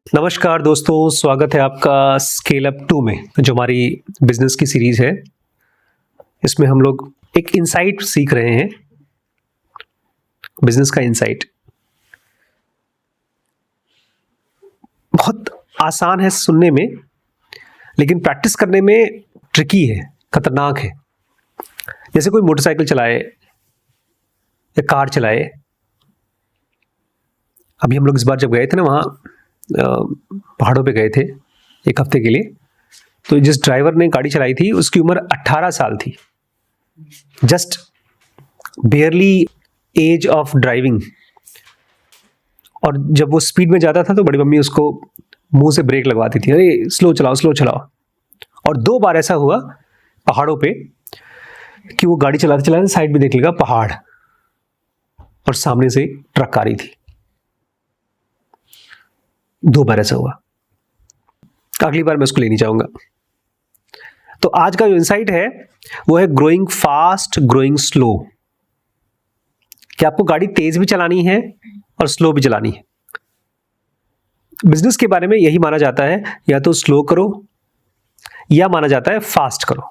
नमस्कार दोस्तों, स्वागत है आपका स्केल अप 2 में, जो हमारी बिजनेस की सीरीज है। इसमें हम लोग एक इंसाइट सीख रहे हैं, बिजनेस का इंसाइट। बहुत आसान है सुनने में, लेकिन प्रैक्टिस करने में ट्रिकी है, खतरनाक है। जैसे कोई मोटरसाइकिल चलाए या कार चलाए। अभी हम लोग इस बार जब गए थे ना, वहाँ पहाड़ों पे गए थे एक हफ्ते के लिए। तो जिस ड्राइवर ने गाड़ी चलाई थी उसकी उम्र 18 साल थी, just barely age of driving. और जब वो स्पीड में जाता था तो बड़ी मम्मी उसको मुंह से ब्रेक लगवाती थी, अरे स्लो चलाओ स्लो चलाओ। और 2 बार ऐसा हुआ पहाड़ों पे कि वो गाड़ी चलाते चलाते साइड में देख लेगा पहाड़, और सामने से ट्रक आ रही थी। 2 बार ऐसा हुआ। अगली बार मैं उसको ले नहीं जाऊंगा। तो आज का जो इंसाइट है वो है ग्रोइंग फास्ट, ग्रोइंग स्लो। कि आपको गाड़ी तेज भी चलानी है और स्लो भी चलानी है। बिजनेस के बारे में यही माना जाता है, या तो स्लो करो या माना जाता है फास्ट करो।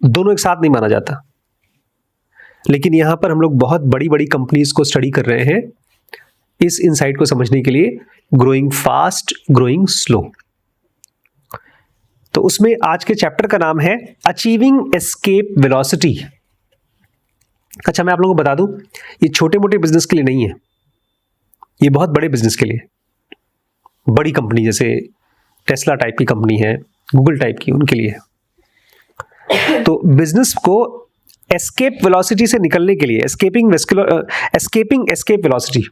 दोनों एक साथ नहीं माना जाता। लेकिन यहां पर हम लोग बहुत बड़ी बड़ी कंपनीज को स्टडी कर रहे हैं इस इंसाइट को समझने के लिए, ग्रोइंग फास्ट, ग्रोइंग स्लो। तो उसमें आज के चैप्टर का नाम है अचीविंग एस्केप वेलोसिटी। अच्छा, मैं आप लोगों को बता दूं, ये छोटे मोटे बिजनेस के लिए नहीं है, ये बहुत बड़े बिजनेस के लिए। बड़ी कंपनी जैसे टेस्ला टाइप की कंपनी है, गूगल टाइप की, उनके लिए है। तो बिजनेस को एस्केप वेलोसिटी से निकलने के लिए, एस्केपिंग एस्केप वेलोसिटी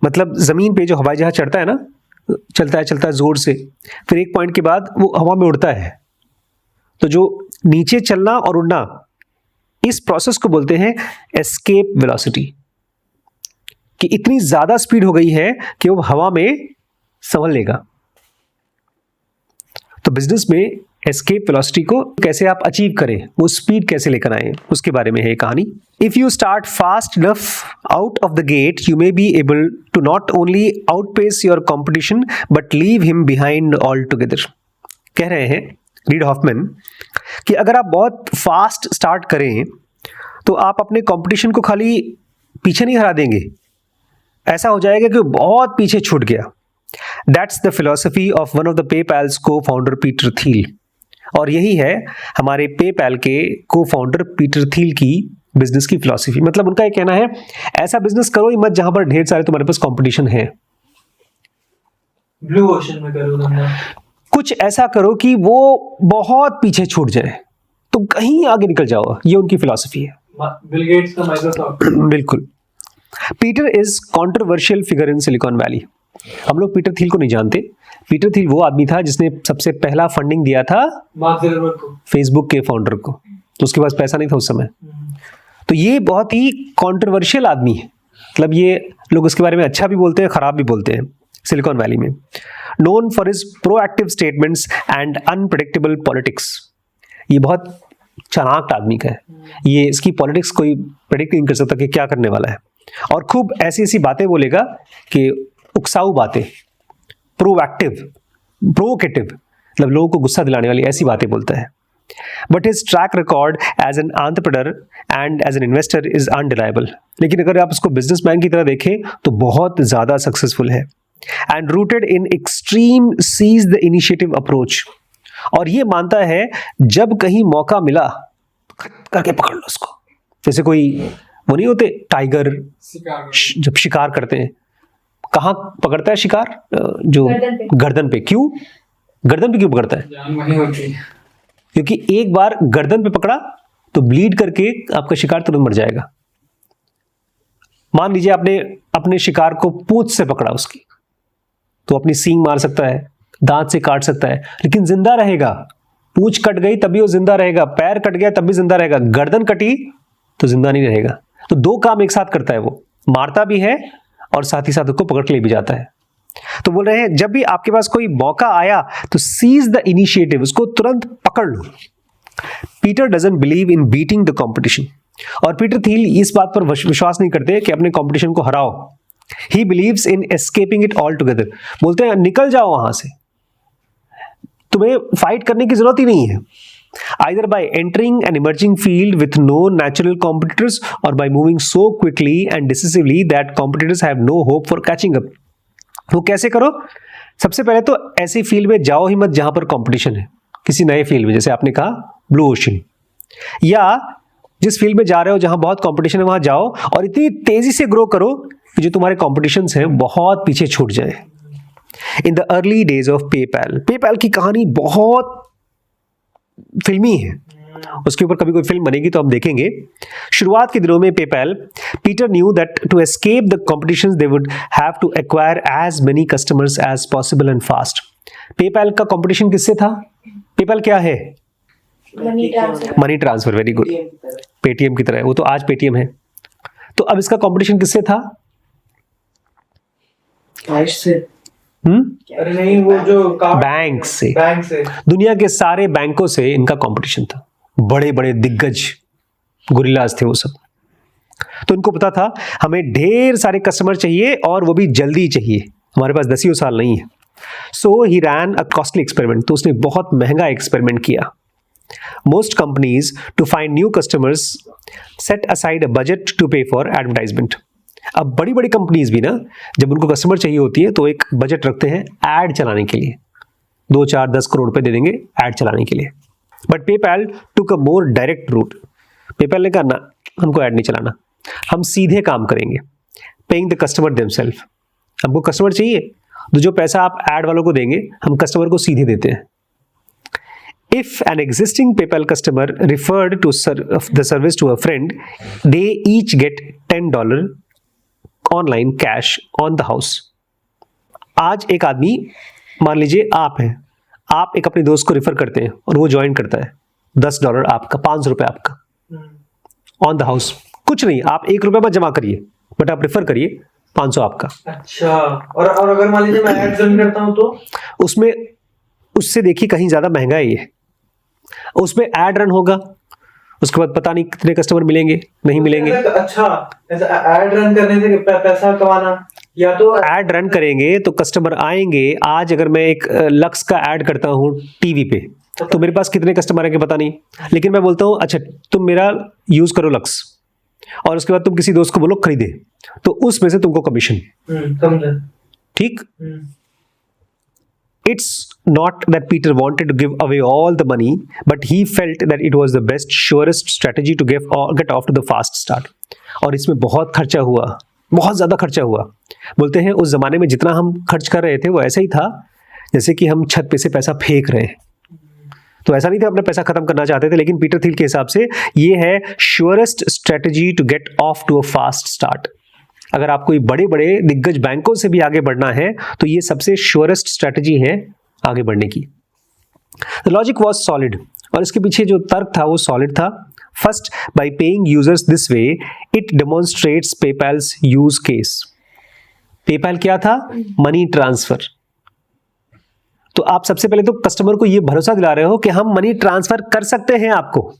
मतलब जमीन पे जो हवाई जहाज चढ़ता है ना, चलता है जोर से, फिर एक पॉइंट के बाद वो हवा में उड़ता है। तो जो नीचे चलना और उड़ना, इस प्रोसेस को बोलते हैं एस्केप वेलोसिटी। कि इतनी ज्यादा स्पीड हो गई है कि वो हवा में संभल लेगा। तो बिजनेस में एस्केप वेलोसिटी को कैसे आप अचीव करें, वो स्पीड कैसे लेकर आए, उसके बारे में है ये कहानी। If you start fast enough out of the gate, you may be able to not only outpace your competition but leave him behind all together. कह रहे हैं रीड हॉफमैन कि अगर आप बहुत फास्ट स्टार्ट करें तो आप अपने कॉम्पिटिशन को खाली पीछे नहीं हरा देंगे, ऐसा हो जाएगा कि बहुत पीछे छूट गया। That's the philosophy of one of the PayPal's को फाउंडर पीटर थील। और यही है हमारे पेपैल के को फाउंडर पीटर थील की बिजनेस की फिलॉसफी। मतलब उनका ये कहना है, ऐसा बिजनेस करो ही मत जहां पर ढेर सारे तुम्हारे पास कंपटीशन है। ब्लू ओशन में करो धंधा। कुछ ऐसा करो कि वो बहुत पीछे छूट जाए, तुम कहीं आगे निकल जाओ। ये उनकी फिलॉसफी है। बिल गेट्स का माइक्रोसॉफ्ट। बिल्कुल। Peter is controversial figure in silicon valley. हम लोग पीटर थील को नहीं जानते। पीटर थील वो आदमी था जिसने सबसे पहला फंडिंग दिया था मार्क ज़करबर्ग को, फेसबुक के फाउंडर को। तो उसके पास पैसा नहीं था उस समय। तो ये बहुत ही कॉन्ट्रोवर्शियल आदमी है। मतलब ये लोग उसके बारे में अच्छा भी बोलते हैं, खराब भी बोलते हैं सिलिकॉन वैली में। Known for his proactive statements and unpredictable politics. ये बहुत चालाक आदमी का है। ये इसकी पॉलिटिक्स कोई प्रेडिक्ट नहीं कर सकता कि क्या करने वाला है। और खूब ऐसी ऐसी बातें बोलेगा कि उकसाऊ बातें, प्रोवोकेटिव, मतलब लोगों को गुस्सा दिलाने वाली ऐसी बातें बोलता है। But his track record as an entrepreneur and as an investor is undeniable. लेकिन अगर आप उसको बिजनेसमैन की तरह देखें तो बहुत ज्यादा सक्सेसफुल है। And rooted in extreme seize the initiative approach. और ये मानता है जब कहीं मौका मिला करके पकड़ लो उसको। जैसे कोई वो नहीं होते टाइगर, जब शिकार करते हैं, कहाँ पकड़ता है शिकार? जो गर्दन पे। क्यों गर्दन पे क्यों पकड़ता है? जान वहीं होती है। क्योंकि एक बार गर्दन पे पकड़ा तो ब्लीड करके आपका शिकार तुरंत मर जाएगा। मान लीजिए आपने अपने शिकार को पूंछ से पकड़ा उसकी, तो अपनी सींग मार सकता है, दांत से काट सकता है, लेकिन जिंदा रहेगा। पूंछ कट गई तभी वो जिंदा रहेगा, पैर कट गया तब भी जिंदा रहेगा, गर्दन कटी तो जिंदा नहीं रहेगा। तो 2 काम एक साथ करता है, वो मारता भी है और साथ ही साथ उसको पकड़ के ले भी जाता है। तो बोल रहे हैं जब भी आपके पास कोई मौका आया तो सीज द इनिशिएटिव, उसको तुरंत पकड़ लो। Peter doesn't believe in beating the competition. और पीटर थील इस बात पर विश्वास नहीं करते कि अपने कंपटीशन को हराओ, he believes in escaping it altogether. बोलते हैं निकल जाओ वहां से, तुम्हें फाइट करने की जरूरत ही नहीं है। Either by entering an emerging field with no natural competitors or by moving so quickly and decisively that competitors have no hope for catching up। वो कैसे करो? सबसे पहले तो ऐसी फील्ड में जाओ ही मत जहां पर कंपटीशन है, किसी नए फील्ड में, जैसे आपने कहा ब्लू ओशन, या जिस फील्ड में जा रहे हो जहां बहुत कंपटीशन है वहां जाओ और इतनी तेजी से ग्रो करो कि जो तुम्हारे कॉम्पिटिशन्स हैं बहुत पीछे छूट जाए। In the early days of PayPal, PayPal की कहानी बहुत फिल्मी है, उसके ऊपर कभी कोई फिल्म बनेगी तो हम देखेंगे। शुरुआत के दिनों में PayPal, Peter knew that to escape the competitions they would have to acquire as many customers as possible and fast. PayPal का कंपटीशन किससे था? पेपैल क्या है? Money transfer. Very good, Paytm की तरह है, वो तो आज पेटीएम है। तो अब इसका कंपटीशन किससे था? अरे नहीं, वो जो बैंक से, बैंक से, दुनिया के सारे बैंकों से इनका कंपटीशन था। बड़े बड़े दिग्गज गुरिल्लाज थे वो सब। तो इनको पता था हमें ढेर सारे कस्टमर चाहिए और वो भी जल्दी चाहिए, हमारे पास 10 साल नहीं है। सो ही रैन अ कॉस्टली एक्सपेरिमेंट, तो उसने बहुत महंगा एक्सपेरिमेंट किया। Most companies to find new customers set aside a budget to pay for advertisement. अब बड़ी बड़ी कंपनीज भी ना, जब उनको कस्टमर चाहिए होती है तो एक बजट रखते हैं ऐड चलाने के लिए, 2, 4, 10 करोड़ रुपए दे देंगे ऐड चलाने के लिए। But PayPal took a more direct route. PayPal ने कहा ना, हमको ऐड नहीं चलाना, हम सीधे काम करेंगे, पेइंग द कस्टमर देमसेल्फ। हमको कस्टमर चाहिए तो जो पैसा आप ऐड वालों को देंगे हम कस्टमर को सीधे देते हैं। If an existing PayPal customer referred to the service to a friend, they each get $10 online cash on the house. आज एक आदमी, मान लीजिए आप हैं, आप एक अपने दोस्त को रेफर करते हैं और वो ज्वाइन करता है, $10 आपका, ₹500 आपका ऑन द हाउस। कुछ नहीं, आप ₹1 मत जमा करिए, बट आप रेफर करिए, 500 आपका। अच्छा, और अगर मान लीजिए मैं ऐड ज्वाइन करता हूं तो उसमें, उससे देखिए कहीं ज्यादा महंगा है ये। उसमें ऐड रन होगा, उसके बाद पता नहीं कितने कस्टमर मिलेंगे, नहीं मिलेंगे। अच्छा, ऐड रन करने से पैसा कमाना, या तो ऐड रन करेंगे तो कस्टमर आएंगे। आज अगर मैं एक लक्स का ऐड करता हूँ टीवी पे, तो मेरे पास कितने कस्टमर आएंगे पता नहीं, लेकिन मैं बोलता हूँ अच्छा तुम मेरा यूज करो लक्स, और उसके बाद तुम किसी दोस्त को बोलो खरीदे, तो उसमें से तुमको कमीशन। समझा? ठीक। It's not that Peter wanted to give away all the money, but he felt that it was the best, surest strategy to get off to the fast start. और इसमें बहुत खर्चा हुआ, बहुत ज़्यादा खर्चा हुआ। बोलते हैं उस ज़माने में जितना हम खर्च कर रहे थे वो ऐसा ही था जैसे कि हम छत पे से पैसा फेंक रहे हैं। तो ऐसा नहीं था अपना पैसा खत्म करना चाहते थे, लेकिन पीटर थिल के हिसाब से ये है surest strategy to get off to a fast start. अगर आप कोई बड़े बड़े दिग्गज बैंकों से भी आगे बढ़ना है तो ये सबसे श्योरेस्ट स्ट्रेटजी है आगे बढ़ने की। द लॉजिक वॉज सॉलिड, और इसके पीछे जो तर्क था वो सॉलिड था। First, by paying users this way it demonstrates PayPal's use case. PayPal क्या था? Money transfer. तो आप सबसे पहले तो कस्टमर को ये भरोसा दिला रहे हो कि हम मनी ट्रांसफर कर सकते हैं आपको,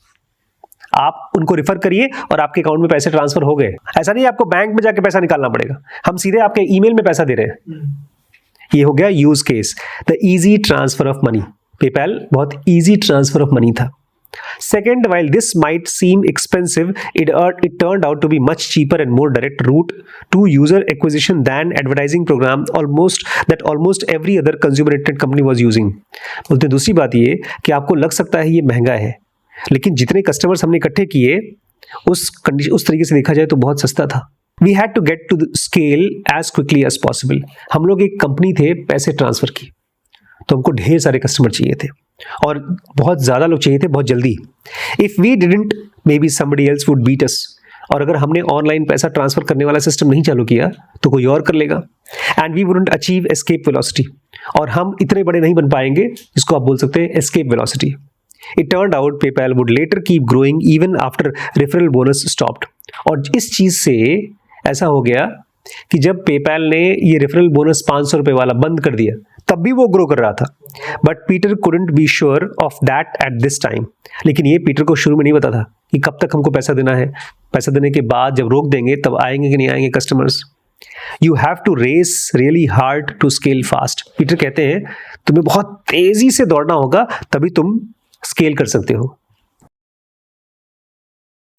आप उनको रिफर करिए और आपके अकाउंट में पैसे ट्रांसफर हो गए। ऐसा नहीं आपको बैंक में जाके पैसा निकालना पड़ेगा, हम सीधे आपके ईमेल में पैसा दे रहे हैं। ये हो गया use case, the easy transfer of money. PayPal बहुत इजी ट्रांसफर ऑफ मनी था। Second, while this might seem expensive, it turned out to be much cheaper and more direct route to user acquisition than advertising program almost every other consumer internet company was using. बोलते दूसरी बात ये कि आपको लग सकता है ये महंगा है, लेकिन जितने कस्टमर्स हमने इकट्ठे किए उस तरीके से देखा जाए तो बहुत सस्ता था। We had to get to the scale as quickly as possible. हम लोग एक कंपनी थे पैसे ट्रांसफर की, तो हमको ढेर सारे कस्टमर चाहिए थे और बहुत ज़्यादा लोग चाहिए थे बहुत जल्दी। If we didn't maybe somebody else would beat us. और अगर हमने ऑनलाइन पैसा ट्रांसफर करने वाला सिस्टम नहीं चालू किया तो कोई और कर लेगा। And we wouldn't achieve escape velocity, और हम इतने बड़े नहीं बन पाएंगे जिसको आप बोल सकते हैं escape velocity. It turned out PayPal would later keep growing even after referral bonus stopped. और इस चीज़ से ऐसा हो गया कि जब पेपैल ने ये रेफरल बोनस 500 रुपये वाला बंद कर दिया तब भी वो ग्रो कर रहा था। But Peter couldn't be sure of that at this time. लेकिन ये पीटर को शुरू में नहीं पता था कि कब तक हमको पैसा देना है, पैसा देने के बाद जब रोक देंगे तब आएंगे कि नहीं आएंगे customers. You have to race really hard to scale fast. Peter कहते हैं तुम्हें बहुत तेजी से दौड़ना होगा तभी तुम स्केल कर सकते हो।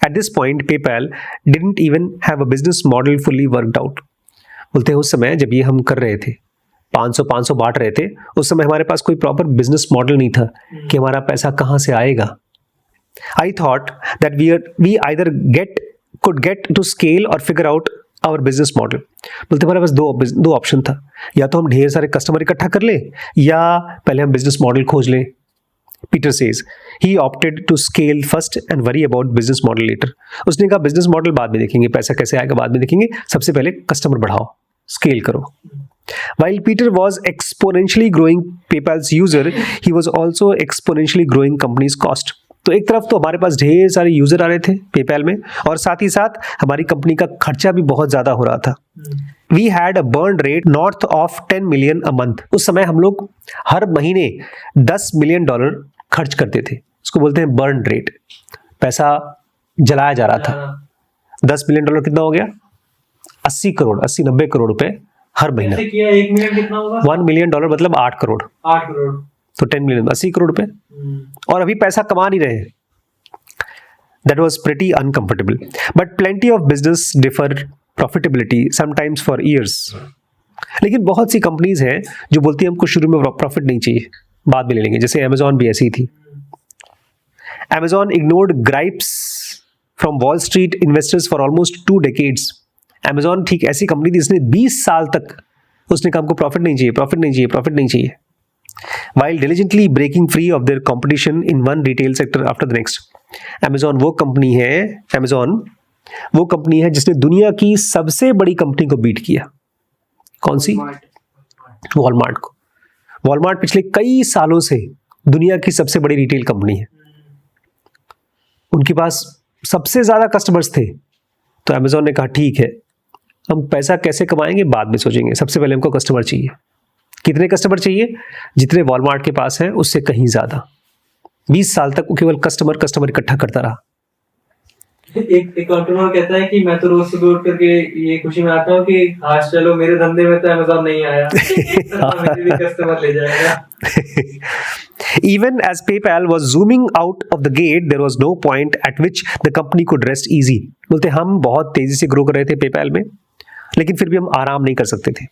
At this point, PayPal didn't even have a business model fully worked out. बोलते हैं उस समय जब ये हम कर रहे थे 500 बांट रहे थे, उस समय हमारे पास कोई प्रॉपर बिजनेस मॉडल नहीं था कि हमारा पैसा कहाँ से आएगा। I thought that we either could get to scale or figure out our business model. बोलते हमारे पास दो ऑप्शन था, या तो हम ढेर सारे कस्टमर इकट्ठा कर लें या पहले हम बिजनेस मॉडल खोज लें। Peter says he opted to scale first and worry about business model later. उसने कहा बिजनेस मॉडल बाद में देखेंगे, पैसा कैसे आएगा बाद में देखेंगे, सबसे पहले कस्टमर बढ़ाओ, स्केल करो। While Peter was exponentially growing PayPal's user, he was also exponentially growing company's cost. तो एक तरफ तो हमारे पास ढेर सारे यूजर आ रहे थे पेपैल में, और साथ ही साथ हमारी कंपनी का खर्चा भी बहुत ज्यादा हो रहा था। We had a burn rate north of 10 million a month. उस समय हम लोग हर महीने $10 मिलियन खर्च करते थे। उसको बोलते हैं बर्न रेट, पैसा जलाया जा रहा था। $10 मिलियन कितना हो गया? 80-90 करोड़ रुपए हर महीना। 1 मिलियन कितना होगा? $1 मिलियन मतलब 8 करोड़। 8 करोड़ तो 10 मिलियन 80 करोड़ रुपए, और अभी पैसा कमा नहीं रहे। That was pretty uncomfortable, but plenty of business defer profitability sometimes for years. लेकिन बहुत सी कंपनीज हैं जो बोलती है हमको शुरू में प्रॉफिट नहीं चाहिए, बाद में ले लेंगे। जैसे Amazon भी ऐसी थी। Amazon ignored gripes from Wall Street investors for almost 2 decades. Amazon ठीक ऐसी कंपनी थी जिसने 20 साल तक उसने कहा हमको प्रॉफिट नहीं चाहिए, while diligently breaking free of their competition in one retail sector after the next. Amazon वो कंपनी है जिसने दुनिया की सबसे बड़ी कंपनी को बीट किया। कौन सी? वॉलमार्ट को। वॉलमार्ट पिछले कई सालों से दुनिया की सबसे बड़ी रिटेल कंपनी है, उनके पास सबसे ज्यादा कस्टमर्स थे। तो Amazon ने कहा ठीक है, हम पैसा कैसे कमाएंगे बाद में सोचेंगे, सबसे पहले हमको कस्टमर चाहिए। कितने कस्टमर चाहिए? जितने वॉलमार्ट के पास है उससे कहीं ज्यादा। 20 साल तक वो केवल कस्टमर इकट्ठा करता रहा। एक एंटरप्रेन्योर कहता है कि मैं तो रोज सुबह उठ करके ये खुशी में आता हूँ कि आज चलो मेरे धंधे में तो Amazon नहीं आया, मेरे भी कस्टमर ले जाएगा। Even as PayPal was zooming out of the gate, there was no point at which the company could rest easy. बोलते हम बहुत तेजी से ग्रो कर रहे थे पेपैल में, लेकिन फिर भी हम आराम नहीं कर सकते थे।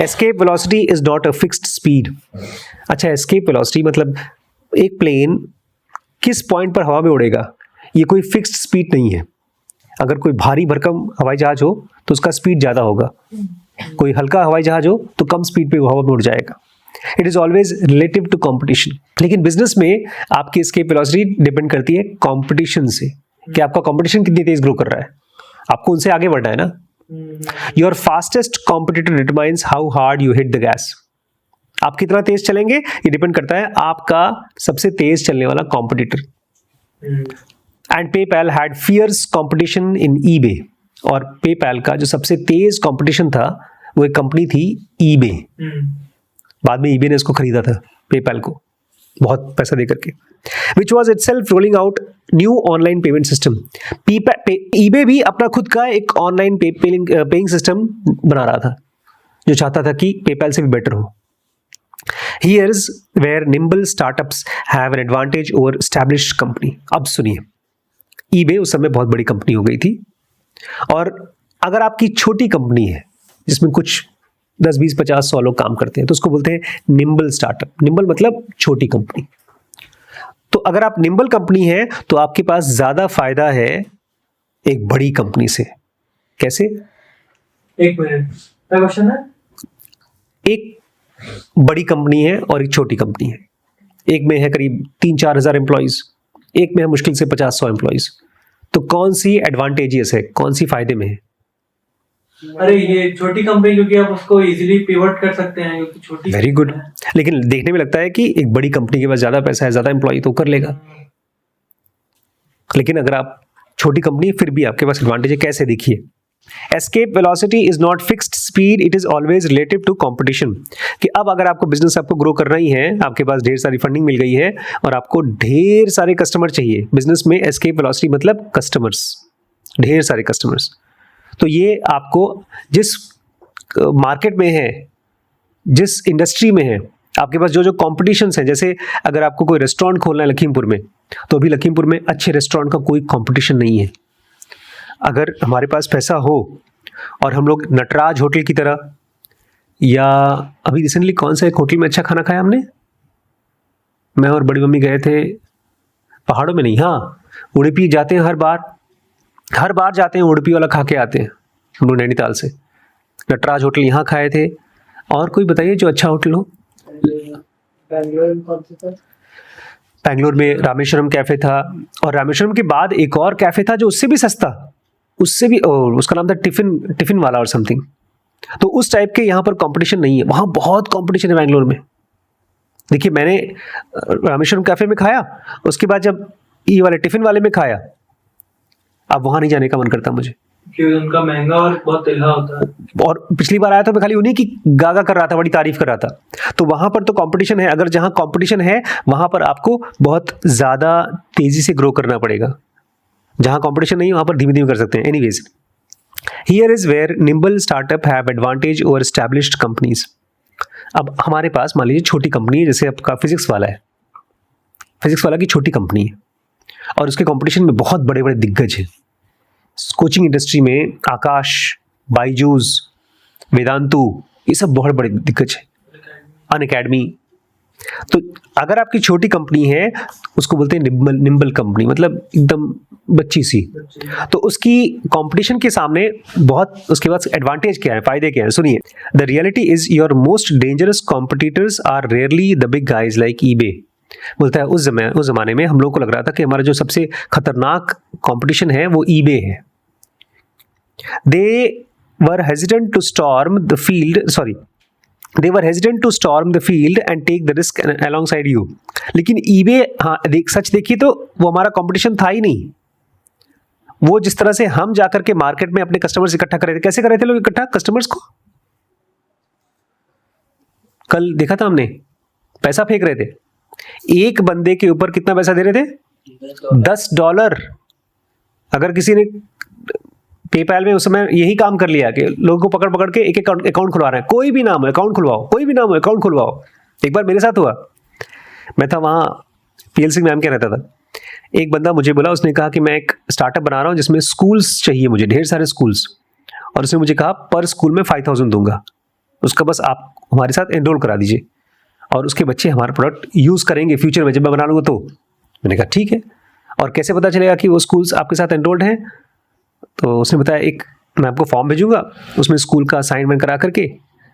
Escape velocity is not a fixed speed. अच्छा, escape velocity मतलब एक प्लेन किस पॉइंट पर हवा में उड़ेगा, ये कोई फिक्स्ड स्पीड नहीं है। अगर कोई भारी भरकम हवाई जहाज हो तो उसका स्पीड ज़्यादा होगा, कोई हल्का हवाई जहाज हो तो कम स्पीड पे हवा में उड़ जाएगा। It is always relative to competition. लेकिन बिजनेस में आपकी एस्केप वेलोसिटी डिपेंड करती है कंपटीशन से, कि आपका कंपटीशन कितनी तेज ग्रो कर रहा है, आपको उनसे आगे बढ़ना है ना। Your fastest competitor determines how hard you hit the gas. आप कितना तेज चलेंगे ये डिपेंड करता है आपका सबसे तेज चलने वाला competitor. And PayPal had fierce competition in eBay, और पेपैल का जो सबसे तेज कंपटीशन था वो एक कंपनी थी ईबे। बाद में ईबे ने इसको खरीदा था पेपैल को बहुत पैसा दे करके, which was itself rolling out new online payment system. EBay भी अपना खुद का एक ऑनलाइन पेइंग सिस्टम बना रहा था जो चाहता था कि पेपैल से भी बेटर हो। Here's where nimble startups have an advantage over established company. अब सुनिए, eBay उस समय बहुत बड़ी कंपनी हो गई थी, और अगर आपकी छोटी कंपनी है जिसमें कुछ 10, 20, 50, 100 लोग काम करते हैं तो उसको बोलते हैं निम्बल स्टार्टअप। निम्बल मतलब छोटी कंपनी। तो अगर आप निम्बल कंपनी है तो आपके पास ज्यादा फायदा है एक बड़ी कंपनी से। कैसे? एक मिनट, क्या क्वेश्चन है? एक बड़ी कंपनी है और एक छोटी कंपनी है, एक में है करीब 3-4 हज़ार एम्प्लॉइज, एक में है मुश्किल से 50-100 एम्प्लॉइज। तो कौन सी एडवांटेजियस है, कौन सी फायदे में है? अरे ये छोटी कंपनी, क्योंकि आप उसको इजीली पिवट कर सकते हैं क्योंकि छोटी। Very good. लेकिन देखने में लगता है कि एक बड़ी कंपनी के पास ज्यादा पैसा है, ज्यादा एम्प्लॉय तो कर लेगा, लेकिन अगर आप छोटी कंपनी फिर भी आपके पास एडवांटेज है। कैसे? देखिए, escape velocity is not fixed speed, it is always relative to competition. कि अब अगर आपको बिजनेस आपको ग्रो करना ही है, आपके पास ढेर सारी फंडिंग मिल गई है और आपको ढेर सारे कस्टमर चाहिए। बिजनेस में एस्केप वेलोसिटी मतलब कस्टमर्स, ढेर सारे कस्टमर्स। तो ये आपको जिस मार्केट में है, जिस इंडस्ट्री में है, आपके पास जो जो कॉम्पिटिशन्स हैं, जैसे अगर आपको कोई रेस्टोरेंट खोलना है लखीमपुर में, तो अभी लखीमपुर में अच्छे रेस्टोरेंट का कोई कंपटीशन नहीं है। अगर हमारे पास पैसा हो और हम लोग नटराज होटल की तरह, या अभी रिसेंटली कौन सा एक होटल में अच्छा खाना खाया हमने, मैं और बड़ी मम्मी गए थे, पहाड़ों में नहीं, हाँ उडुपी जाते हैं, हर बार जाते हैं, उडुपी वाला खा के आते हैं हम लोग नैनीताल से। नटराज होटल यहाँ खाए थे, और कोई बताइए जो अच्छा होटल हो। बैंगलोर में रामेश्वरम कैफ़े था, और रामेश्वरम के बाद एक और कैफ़े था जो उससे भी सस्ता, उससे भी, और उसका नाम था टिफ़िन वाला और समथिंग। तो उस टाइप के यहाँ पर कंपटीशन नहीं है, वहाँ बहुत कंपटीशन है बैंगलोर में। देखिए मैंने रामेश्वरम कैफ़े में खाया, उसके बाद जब ये वाले टिफ़िन वाले में खाया, अब वहाँ नहीं जाने का मन करता मुझे, क्योंकि उनका महंगा और बहुत तिल्हा होता है। और पिछली बार आया था मैं खाली उन्हीं की गागा कर रहा था, बड़ी तारीफ कर रहा था। तो वहाँ पर तो कंपटीशन है, अगर जहाँ कंपटीशन है वहाँ पर आपको बहुत ज़्यादा तेज़ी से ग्रो करना पड़ेगा, जहाँ कंपटीशन नहीं है वहाँ पर धीमे धीमे कर सकते हैं। Anyways, here is where nimble startup have advantage over established companies. अब हमारे पास मान लीजिए छोटी कंपनी है, जैसे आपका फिजिक्स वाला है, फिजिक्स वाला की छोटी कंपनी है, और उसके कंपटीशन में बहुत बड़े बड़े दिग्गज हैं। कोचिंग इंडस्ट्री में आकाश, बाईजूस, वेदांतु, ये सब बहुत बड़े दिग्गज हैं, अनअकैडमी। तो अगर आपकी छोटी कंपनी है, उसको बोलते हैं निम्बल कंपनी, मतलब एकदम बच्ची सी। तो उसकी कंपटीशन के सामने बहुत, उसके बाद एडवांटेज क्या है, फायदे क्या है, सुनिए। The reality is your most dangerous competitors are rarely the big guys like eBay. बोलता है उस जमाने में हम लोग को लग रहा था कि हमारा जो सबसे खतरनाक कंपटीशन है वो ईबे है। They were hesitant to storm the field, sorry, they were hesitant to storm the field and take the risk alongside you। लेकिन eBay, हाँ सच देखिए तो वो हमारा कंपटीशन था ही नहीं। वो जिस तरह से हम जाकर के मार्केट में अपने कस्टमर्स इकट्ठा कर रहे थे, कैसे कर रहे थे लोग इकट्ठा कस्टमर्स को, कल देखा था हमने, पैसा फेंक रहे थे। एक बंदे के ऊपर कितना पैसा दे रहे थे, $10। अगर किसी ने पेपैल में उस समय यही काम कर लिया कि लोगों को पकड़ पकड़ के एक एक अकाउंट खुलवा रहे हैं, कोई भी नाम है अकाउंट खुलवाओ, कोई भी नाम है अकाउंट खुलवाओ। एक बार मेरे साथ हुआ, मैं था वहाँ, PL सिंह मैम क्या रहता था, एक बंदा मुझे बोला, उसने कहा कि मैं एक स्टार्टअप बना रहा हूँ जिसमें स्कूल्स चाहिए मुझे, ढेर सारे स्कूल्स, और उसने मुझे कहा पर स्कूल में 5,000 दूंगा, उसका बस आप हमारे साथ एनरोल करा दीजिए और उसके बच्चे हमारा प्रोडक्ट यूज़ करेंगे फ्यूचर में जब मैं बना लूँगा तो। मैंने कहा ठीक है, और कैसे पता चलेगा कि वो स्कूल्स आपके साथ एनरोल्ड हैं? तो उसने बताया एक मैं आपको फॉर्म भेजूंगा, उसमें स्कूल का साइन वाइन करा करके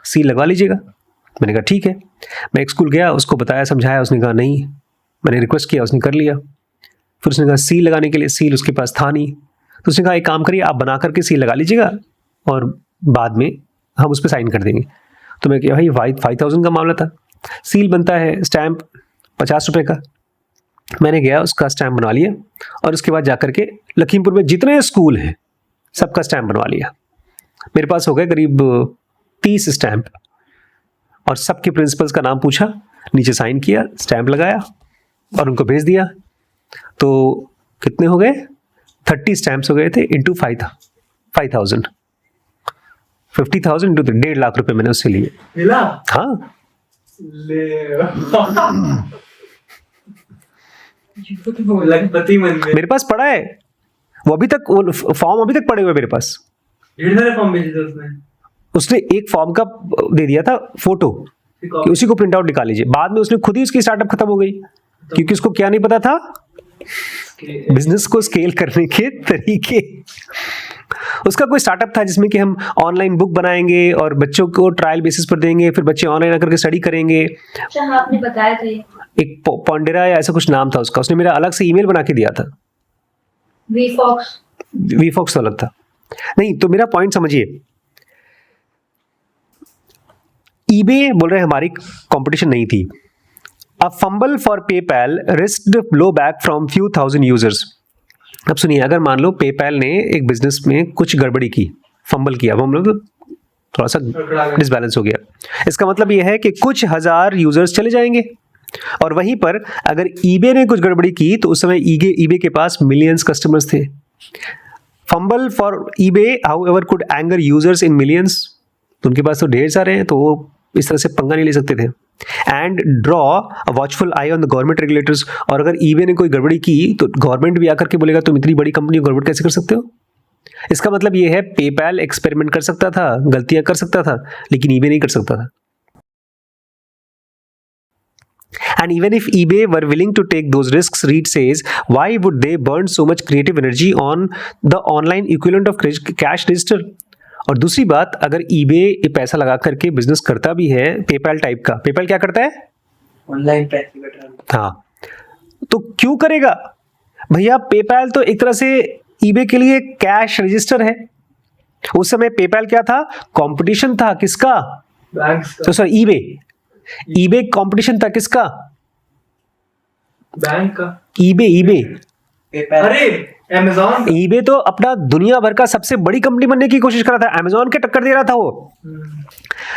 सील लगवा लीजिएगा। मैंने कहा ठीक है। मैं एक स्कूल गया, उसको बताया समझाया, उसने कहा नहीं, मैंने रिक्वेस्ट किया, उसने कर लिया। फिर उसने कहा सील लगाने के लिए, सील उसके पास था नहीं, तो उसने कहा एक काम करिए आप बना करके सील लगा लीजिएगा और बाद में हम उस पर साइन कर देंगे। तो मैं कहा भाई 5,000 का मामला था, सील बनता है स्टैम्प 50 रुपये का। मैंने गया उसका स्टैम्प बनवा लिया और उसके बाद जाकर के लखीमपुर में जितने स्कूल हैं सबका स्टैम्प बनवा लिया। मेरे पास हो गए करीब 30 स्टैम्प, और सबके प्रिंसिपल्स का नाम पूछा, नीचे साइन किया, स्टैम्प लगाया और उनको भेज दिया। तो कितने हो गए, 30 स्टैम्प्स हो गए थे इंटू 5,000, 50,000 इंटू 1.5 लाख रुपए मैंने उससे लिए। मिला? हाँ लखपति बन गए। मेरे पास पड़ा है वो अभी तक, वो फॉर्म अभी तक पड़े हुए मेरे पास। ढेर सारे फॉर्म भेजे थे उसने एक फॉर्म का दे दिया था फोटो कि उसी को प्रिंट आउट निकाल लीजिए। बाद में उसने खुद ही उसकी स्टार्टअप खत्म हो गई, क्योंकि उसको क्या नहीं पता था, बिजनेस को स्केल करने के तरीके। उसका कोई स्टार्टअप था जिसमें कि हम ऑनलाइन बुक बनाएंगे और बच्चों को ट्रायल बेसिस पर देंगे, फिर बच्चे ऑनलाइन आकर के स्टडी करेंगे। अच्छा हाँ, आपने बताया था ये। एक पॉन्डेरा या ऐसा कुछ नाम था उसका, उसने मेरा अलग से ईमेल बना के दिया था। वीफॉक्स तो अलग था। नहीं तो मेरा पॉइंट समझिए, ईबे बोल रहे हैं हमारी कंपटीशन नहीं थी। A fumble for PayPal risked blow back from few thousand users. अब सुनिए, अगर मान लो पेपैल ने एक बिजनेस में कुछ गड़बड़ी की, फंबल किया, वो हम लोग थोड़ा सा डिसबैलेंस हो गया, इसका मतलब ये है कि कुछ हजार यूजर्स चले जाएंगे। और वहीं पर अगर ईबे ने कुछ गड़बड़ी की तो उस समय ईबे के पास मिलियंस कस्टमर्स थे। Fumble for eBay however could anger users in millions, तो उनके पास तो ढेर सारे हैं, तो वो इस तरह से पंगा नहीं ले सकते थे. And draw a watchful I on the government regulators. और अगर ईबे ने कोई गड़बड़ी की तो गवर्नमेंट भी आकर के बोलेगा तुम इतनी बड़ी कंपनी को गड़बड़ कैसे कर सकते हो. इसका मतलब ये है पेपैल एक्सपेरिमेंट कर सकता था, गलतियां कर सकता था, लेकिन ईबे नहीं कर सकता था. And even if eBay were willing to take those risks, Reed says, why would they burn so much creative energy on the online equivalent of cash register? और दूसरी बात, अगर eBay ये पैसा लगा करके बिजनेस करता भी है पेपैल टाइप का, पेपैल क्या करता है? ऑनलाइन पैसे कटवाना. हाँ, तो क्यों करेगा भैया? पेपैल तो एक तरह से eBay के लिए कैश रजिस्टर है. उस समय पेपैल क्या था? कंपटीशन था किसका? बैंक्स का. तो सर ईबे कंपटीशन था किसका? बैंक का. ईबे अरे अमेज़न. ईबे तो अपना दुनिया भर का सबसे बड़ी कंपनी बनने की कोशिश कर रहा था, अमेज़न के टक्कर दे रहा था वो.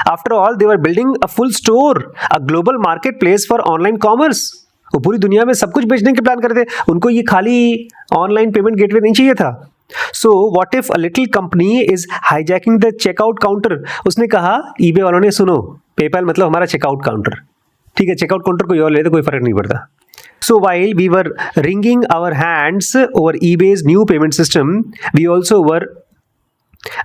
After all they were building a full store, a global market place for online commerce. वो पूरी दुनिया में सब कुछ बेचने के प्लान कर रहे थे. उनको ये खाली ऑनलाइन पेमेंट गेटवे नहीं चाहिए था. So what if a little company is hijacking the checkout counter. उसने कहा ईबे वालों ने, सुनो पेपैल मतलब हमारा चेकआउट काउंटर, ठीक है, चेकआउट काउंटर कोई और ले तो कोई फर्क नहीं पड़ता. So while we were wringing our hands over eBay's new payment system, we also were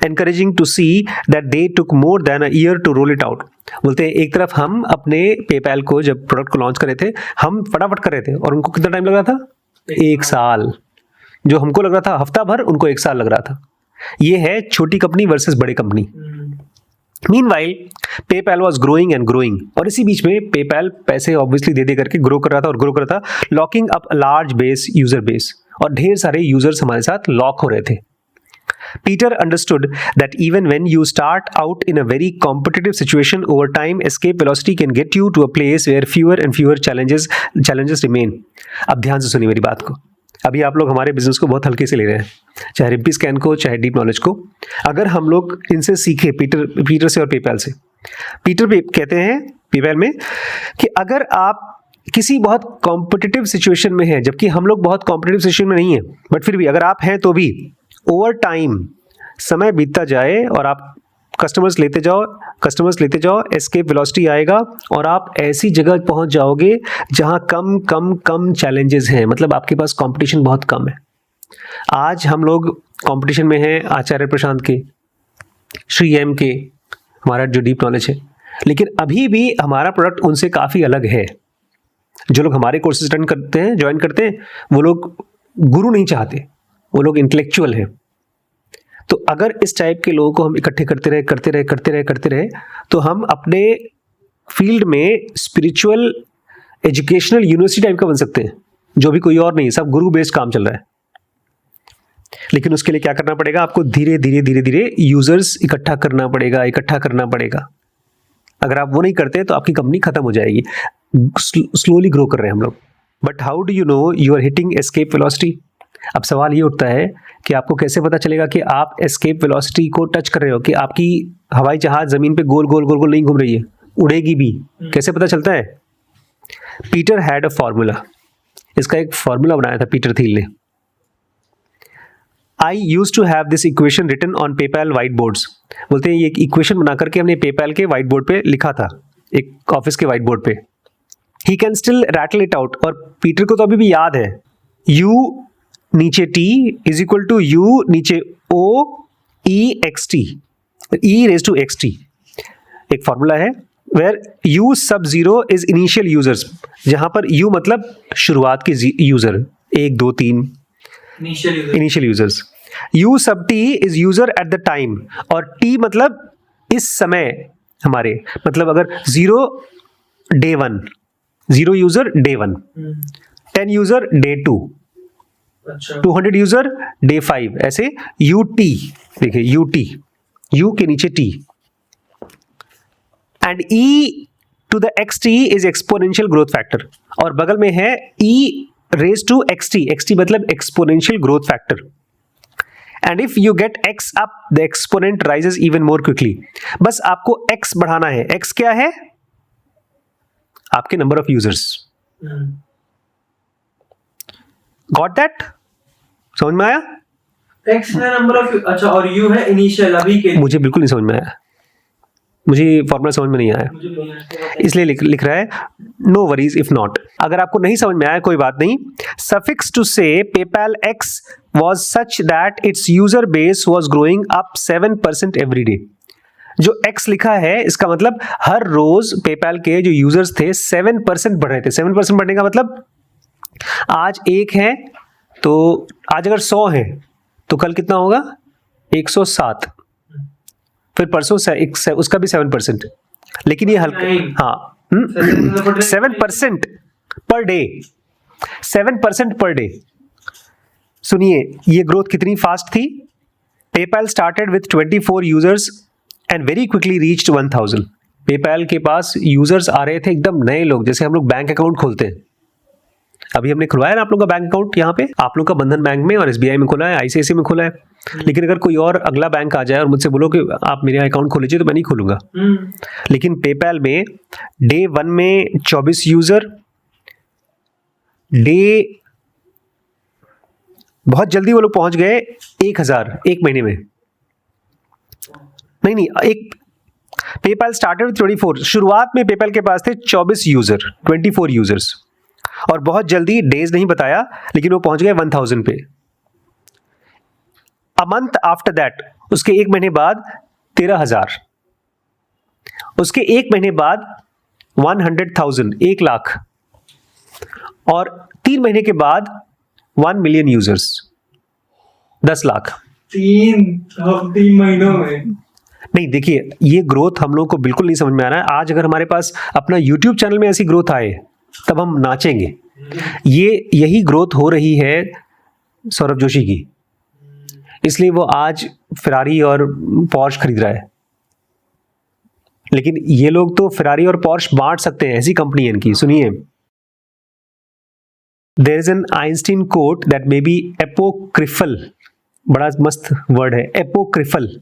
encouraging to see that they took more than a year to roll it out. बोलते हैं एक तरफ हम अपने पेपैल को जब प्रोडक्ट को launch कर रहे थे, हम फटाफट कर रहे थे और उनको कितना टाइम लग रहा था? 1 साल. जो हमको लग रहा था हफ्ता भर, उनको 1 साल लग रहा था. ये है छोटी कंपनी वर्सेस बड़ी company. Meanwhile, PayPal was growing and growing. और इसी बीच में PayPal पैसे ऑब्वियसली दे करके ग्रो कर रहा था और ग्रो कर रहा था, locking up large base, user base, और ढेर सारे यूजर्स हमारे साथ लॉक हो रहे थे. Peter understood that even when you start out in a very competitive situation, over time escape velocity can get you to a place where fewer and fewer challenges remain. अब ध्यान से सुनिए मेरी बात को. अभी आप लोग हमारे बिजनेस को बहुत हल्के से ले रहे हैं, चाहे रिम्पी स्कैन को, चाहे डीप नॉलेज को. अगर हम लोग इनसे सीखे, पीटर से और पेपैल से. पीटर कहते हैं पेपैल में कि अगर आप किसी बहुत कॉम्पिटिटिव सिचुएशन में हैं, जबकि हम लोग बहुत कॉम्पिटिटिव सिचुएशन में नहीं है, बट फिर भी अगर आप हैं तो भी ओवर टाइम समय बीतता जाए और आप कस्टमर्स लेते जाओ, एस्केप वेलोसिटी आएगा और आप ऐसी जगह पहुंच जाओगे जहां कम चैलेंजेस हैं. मतलब आपके पास कंपटीशन बहुत कम है. आज हम लोग कंपटीशन में हैं आचार्य प्रशांत के, श्री एम के, हमारा जो डीप नॉलेज है, लेकिन अभी भी हमारा प्रोडक्ट उनसे काफ़ी अलग है. जो लोग हमारे कोर्सेज ज्वाइन करते हैं, वो लोग गुरु नहीं चाहते, वो लोग इंटेलेक्चुअल हैं. तो अगर इस टाइप के लोगों को हम इकट्ठे करते रहे तो हम अपने फील्ड में स्पिरिचुअल एजुकेशनल यूनिवर्सिटी टाइप का बन सकते हैं, जो भी कोई और नहीं. सब गुरु बेस्ड काम चल रहा है. लेकिन उसके लिए क्या करना पड़ेगा? आपको धीरे धीरे यूजर्स इकट्ठा करना पड़ेगा. अगर आप वो नहीं करते तो आपकी कंपनी खत्म हो जाएगी. स्लोली ग्रो कर रहे हैं हम लोग. But how do you know you are hitting escape velocity? अब सवाल ये उठता है कि आपको कैसे पता चलेगा कि आप एस्केप वेलोसिटी को टच कर रहे हो, कि आपकी हवाई जहाज जमीन पे गोल गोल नहीं घूम रही है, उड़ेगी भी. कैसे पता चलता है? Peter had a formula. इसका एक फॉर्मूला बनाया था पीटर थील ने. I used to have this equation written on PayPal whiteboards. बोलते हैं ये इक्वेशन बना करके हमने पेपैल के व्हाइट बोर्ड पे लिखा था, एक ऑफिस के व्हाइट बोर्ड पे. He can still rattle it out. और पीटर को तो अभी भी याद है, U नीचे T is equal to U नीचे O E x T, E raise to x T. एक फॉर्मूला है where U sub 0 is initial users, जहां पर U मतलब शुरुआत के user, 1 2 3 initial users. U sub T is user at the time, और T मतलब इस समय हमारे, मतलब अगर 0 day 1, 0 user day 1, 10 user day 2, 200 user day 5, ऐसे UT. देखिए UT, U के नीचे T, and E to the XT is exponential growth factor, और बगल में है E raise to XT. XT मतलब exponential growth factor. And if you get X up, the exponent rises even more quickly. बस आपको X बढ़ाना है. X क्या है? आपके number of users. Got that? समझ में आया? X है नंबर ऑफ, अच्छा, और U है इनिशियल अभी के. मुझे बिल्कुल नहीं समझ में आया. मुझे फॉर्मूला समझ में नहीं आया, मुझे नहीं आता। इसलिए लिख रहा है नो वरीज इफ नॉट। अगर आपको नहीं समझ में आया कोई बात नहीं। सफिक्स टू से PayPal x was such that it's user base was growing up 7% every day. जो एक्स लिखा है इसका मतलब हर रोज पेपैल के जो यूजर्स थे 7% बढ़ रहे थे। 7% बढ़ने का मतलब आज 1 है तो आज अगर 100 है तो कल कितना होगा 107, फिर परसों उसका भी 7%। लेकिन ये हल्का, हाँ 7% पर डे, 7% पर डे। सुनिए ये ग्रोथ कितनी फास्ट थी। PayPal started with 24 users and very quickly reached 1000। PayPal के पास यूजर्स आ रहे थे एकदम नए लोग, जैसे हम लोग बैंक अकाउंट खोलते हैं। अभी हमने खुलवाया ना आप लोग का बैंक अकाउंट, यहाँ पे आप लोग का बंधन बैंक में और एसबीआई में खुला है, आईसीआईसीआई में खुला है। लेकिन अगर कोई और अगला बैंक आ जाए और मुझसे बोलो कि आप मेरा अकाउंट खोल लीजिए तो मैं नहीं खोलूंगा। लेकिन पेपैल में डे 1 में 24 यूजर, बहुत जल्दी वो लोग पहुंच गए 1000 एक महीने में। नहीं एक पेपैल स्टार्टेड विद 24। शुरुआत में पेपैल के पास थे 24 यूजर, 24 यूजर्स, और बहुत जल्दी डेज नहीं बताया लेकिन वो पहुंच गए 1000 पे। अ मंथ आफ्टर दैट, उसके 1 महीने बाद 13,000, उसके 1 महीने बाद 100,000, 1 लाख, और 3 महीने के बाद 1 मिलियन यूजर्स, 10 लाख। 3 महीनों में। नहीं देखिए ये ग्रोथ हम लोग को बिल्कुल नहीं समझ में आ रहा है। आज अगर हमारे पास अपना YouTube चैनल में ऐसी ग्रोथ आए तब हम नाचेंगे। यही ग्रोथ हो रही है सौरभ जोशी की, इसलिए वो आज फेरारी और पॉर्श खरीद रहा है। लेकिन ये लोग तो फेरारी और पॉर्श बांट सकते हैं, ऐसी कंपनी है इनकी। सुनिए, there is an Einstein quote that may be apocryphal, बड़ा मस्त वर्ड है एपोक्रिफल।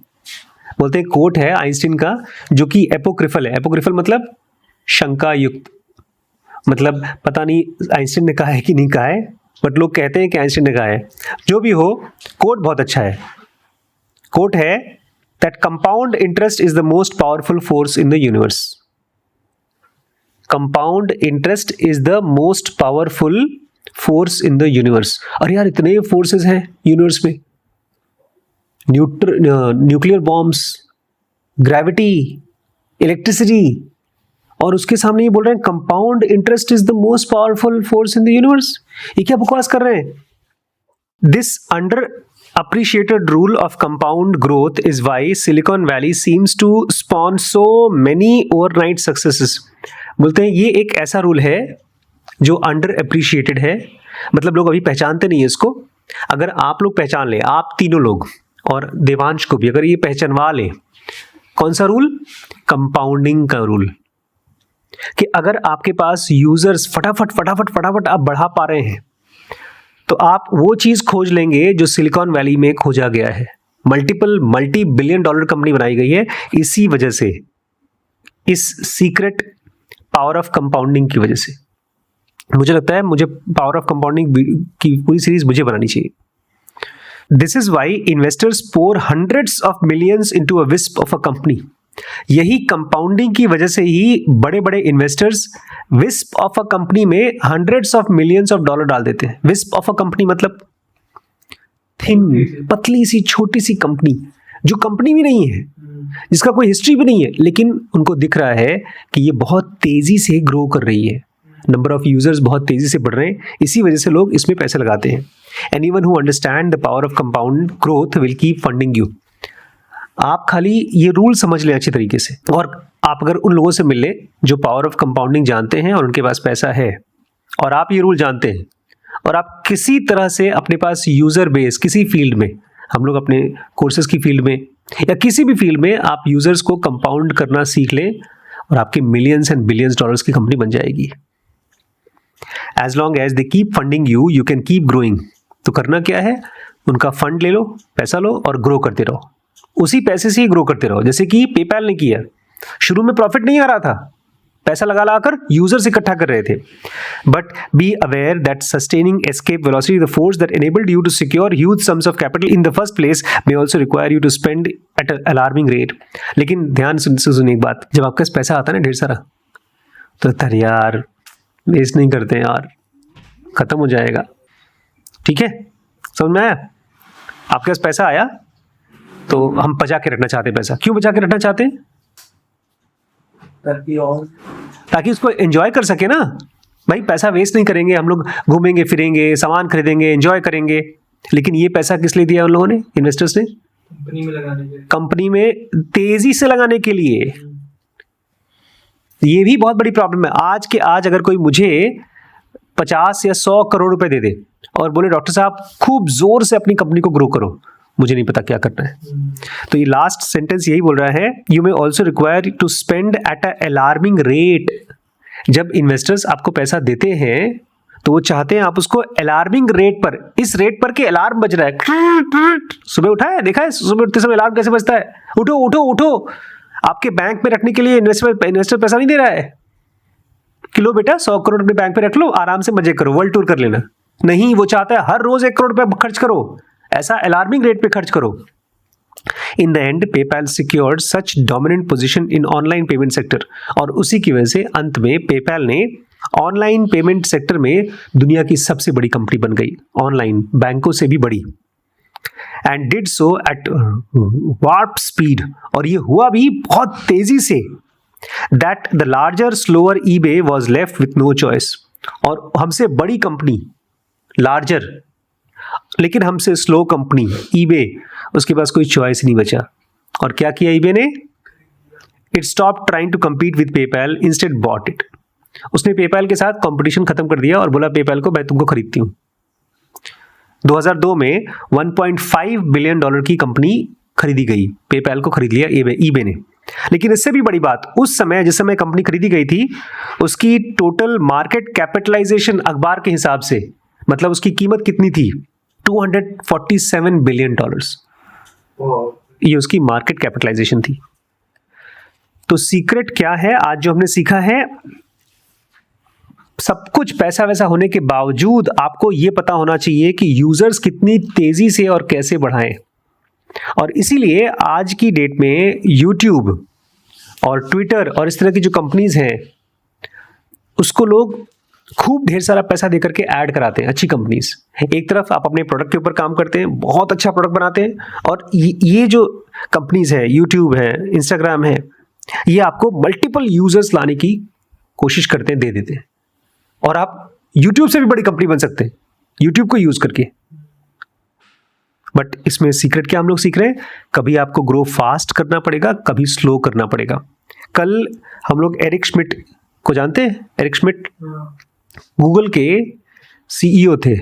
बोलते हैं कोट है आइंस्टीन का जो कि एपोक्रिफल है। एपोक्रिफल मतलब शंका युक्त, मतलब पता नहीं आइंस्टीन ने कहा है कि नहीं कहा है, बट लोग कहते हैं कि आइंस्टीन ने कहा है। जो भी हो, कोट बहुत अच्छा है। कोट है that compound interest is the most powerful force in the universe. Compound interest is the most powerful force in the universe. अरे यार इतने फोर्सेस हैं यूनिवर्स में, न्यूक्लियर बॉम्ब्स, ग्रेविटी, इलेक्ट्रिसिटी, और उसके सामने ये बोल रहे हैं compound interest is the most powerful force in the universe. ये क्या बकवास कर रहे हैं। This under appreciated rule of compound growth is why Silicon Valley seems to spawn so many overnight successes। बोलते हैं ये एक ऐसा रूल है जो अंडर अप्रिशिएटेड है, मतलब लोग अभी पहचानते नहीं है इसको। अगर आप लोग पहचान ले, आप तीनों लोग और देवांश को भी अगर ये पहचानवा ले, कौन सा रूल, कंपाउंडिंग का रूल, कि अगर आपके पास यूजर्स फटाफट आप बढ़ा पा रहे हैं तो आप वो चीज खोज लेंगे जो सिलिकॉन वैली में खोजा गया है। मल्टी बिलियन डॉलर कंपनी बनाई गई है इसी वजह से, इस सीक्रेट पावर ऑफ कंपाउंडिंग की वजह से। मुझे लगता है मुझे पावर ऑफ कंपाउंडिंग की पूरी सीरीज मुझे बनानी चाहिए। This is why investors pour hundreds of millions into a wisp of a company. यही कंपाउंडिंग की वजह से ही बड़े बड़े investors wisp of a company में hundreds of millions of dollar डाल देते हैं। विस्प ऑफ अ कंपनी मतलब थिन, पतली सी छोटी सी कंपनी, जो कंपनी भी नहीं है, जिसका कोई हिस्ट्री भी नहीं है, लेकिन उनको दिख रहा है कि ये बहुत तेजी से ग्रो कर रही है, नंबर ऑफ यूजर्स बहुत तेजी से बढ़ रहे हैं, इसी वजह से लोग इसमें पैसे लगाते हैं। Anyone who understand the power of compound growth will keep funding you. आप खाली ये रूल समझ लें अच्छी तरीके से, और आप अगर उन लोगों से मिल लें जो पावर ऑफ कंपाउंडिंग जानते हैं और उनके पास पैसा है, और आप ये रूल जानते हैं, और आप किसी तरह से अपने पास यूजर बेस, किसी फील्ड में, हम लोग अपने कोर्सेज की फील्ड में या किसी भी फील्ड में आप यूजर्स को कंपाउंड करना सीख लें, और आपकी मिलियंस एंड बिलियंस डॉलर्स की कंपनी बन जाएगी। As long as they keep funding you, you can keep growing. तो करना क्या है, उनका फंड ले लो, पैसा लो और ग्रो करते रहो, उसी पैसे से ही ग्रो करते रहो। जैसे कि पेपैल ने किया, शुरू में प्रॉफिट नहीं आ रहा था, पैसा लगा कर यूजर्स इकट्ठा कर रहे थे. But be aware that sustaining escape velocity the force that enabled you to secure huge sums of capital in the first place may also require you to spend at an alarming rate. लेकिन ध्यान सुनिए एक बात, जब आपके पास पैसा आता है ना ढेर सारा, तो तर यार वेस्ट नहीं करते यार, खत्म हो जाएगा. ठीक है, समझ में आया? आपके पास पैसा आया तो हम बचा के रखना चाहते हैं. पैसा क्यों बचा के रखना चाहते हैं? ताकि उसको एंजॉय कर सके ना भाई. पैसा वेस्ट नहीं करेंगे हम लोग, घूमेंगे फिरेंगे, सामान खरीदेंगे, एंजॉय करेंगे. लेकिन ये पैसा किस लिए दिया उन लोगों ने, इन्वेस्टर्स ने? कंपनी में लगाने के लिए, कंपनी में तेजी से लगाने के लिए. ये भी बहुत बड़ी प्रॉब्लम है. आज के आज अगर कोई मुझे 50 या 100 करोड़ रुपए दे दे और बोले डॉक्टर साहब खूब जोर से अपनी कंपनी को ग्रो करो, मुझे नहीं पता क्या करना है. तो ये लास्ट सेंटेंस यही बोल रहा है, you may also require to spend at a alarming rate. जब इन्वेस्टर्स आपको पैसा देते हैं तो वो चाहते हैं आप उसको अलार्मिंग रेट पर, इस रेट पर के अलार्म बज रहा है. सुबह उठा है, देखा है सुबह उठते समय अलार्म कैसे बजता है? उठो उठो उठो. आपके बैंक में रखने के लिए इन्वेस्टर पैसा नहीं दे रहा है कि लो बेटा 100 करोड़ अपने बैंक पे रख लो, आराम से मजे करो, वर्ल्ड टूर कर लेना. नहीं, वो चाहता है हर रोज 1 करोड़ रुपए खर्च करो, ऐसा अलार्मिंग रेट पे खर्च करो. In the end PayPal secured such dominant position in online payment sector. और उसी की वजह से अंत में पेपैल ने ऑनलाइन पेमेंट सेक्टर में दुनिया की सबसे बड़ी कंपनी बन गई, ऑनलाइन बैंकों से भी बड़ी. And did so at warp speed. और ये हुआ भी बहुत तेजी से. That the larger slower eBay was left with no choice. और हमसे बड़ी कंपनी लार्जर, लेकिन हमसे स्लो कंपनी ईबे, उसके पास कोई चॉइस नहीं बचा. और क्या किया ईबे ने? It stop trying to compete with PayPal, instead bought it. उसने पेपैल के साथ कंपटीशन खत्म कर दिया और बोला पेपैल को मैं तुमको खरीदती हूं. 2002 में $1.5 बिलियन की कंपनी खरीदी गई, पेपैल को खरीद लिया ईबे ने. लेकिन इससे भी बड़ी बात, उस समय जिस समय कंपनी खरीदी गई थी उसकी टोटल मार्केट कैपिटलाइजेशन अखबार के हिसाब से, मतलब उसकी कीमत कितनी थी? $247 बिलियन. ये उसकी मार्केट कैपिटलाइजेशन थी. तो सीक्रेट क्या है आज जो हमने सीखा है? सब कुछ पैसा वैसा होने के बावजूद आपको यह पता होना चाहिए कि यूजर्स कितनी तेजी से और कैसे बढ़ाएं. और इसीलिए आज की डेट में YouTube और ट्विटर और इस तरह की जो कंपनीज हैं उसको लोग खूब ढेर सारा पैसा देकर के ऐड कराते हैं. अच्छी कंपनीज, एक तरफ आप अपने प्रोडक्ट के ऊपर काम करते हैं, बहुत अच्छा प्रोडक्ट बनाते हैं, और ये जो कंपनीज है, YouTube है, Instagram है, ये आपको मल्टीपल यूजर्स लाने की कोशिश करते हैं, दे देते हैं. और आप YouTube से भी बड़ी कंपनी बन सकते हैं YouTube को यूज करके. बट इसमें सीक्रेट क्या हम लोग सीख रहे हैं? कभी आपको ग्रो फास्ट करना पड़ेगा, कभी स्लो करना पड़ेगा. कल हम लोग एरिक श्मिट को जानते हैं? एरिक श्मिट गूगल के सीईओ थे.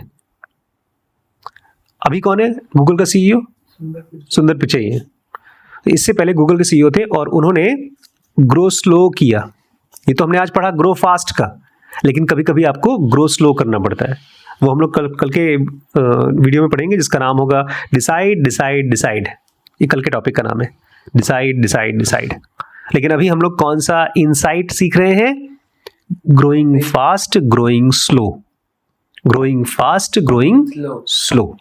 अभी कौन है गूगल का सीईओ? सुंदर पिचई है. इससे पहले गूगल के सीईओ थे और उन्होंने ग्रो स्लो किया. ये तो हमने आज पढ़ा ग्रो फास्ट का, लेकिन कभी कभी आपको ग्रो स्लो करना पड़ता है. वो हम लोग कल के वीडियो में पढ़ेंगे जिसका नाम होगा डिसाइड डिसाइड डिसाइड. ये कल के टॉपिक का नाम है, डिसाइड डिसाइड डिसाइड. लेकिन अभी हम लोग कौन सा इनसाइट सीख रहे हैं? Growing fast, growing slow. Growing fast, growing slow.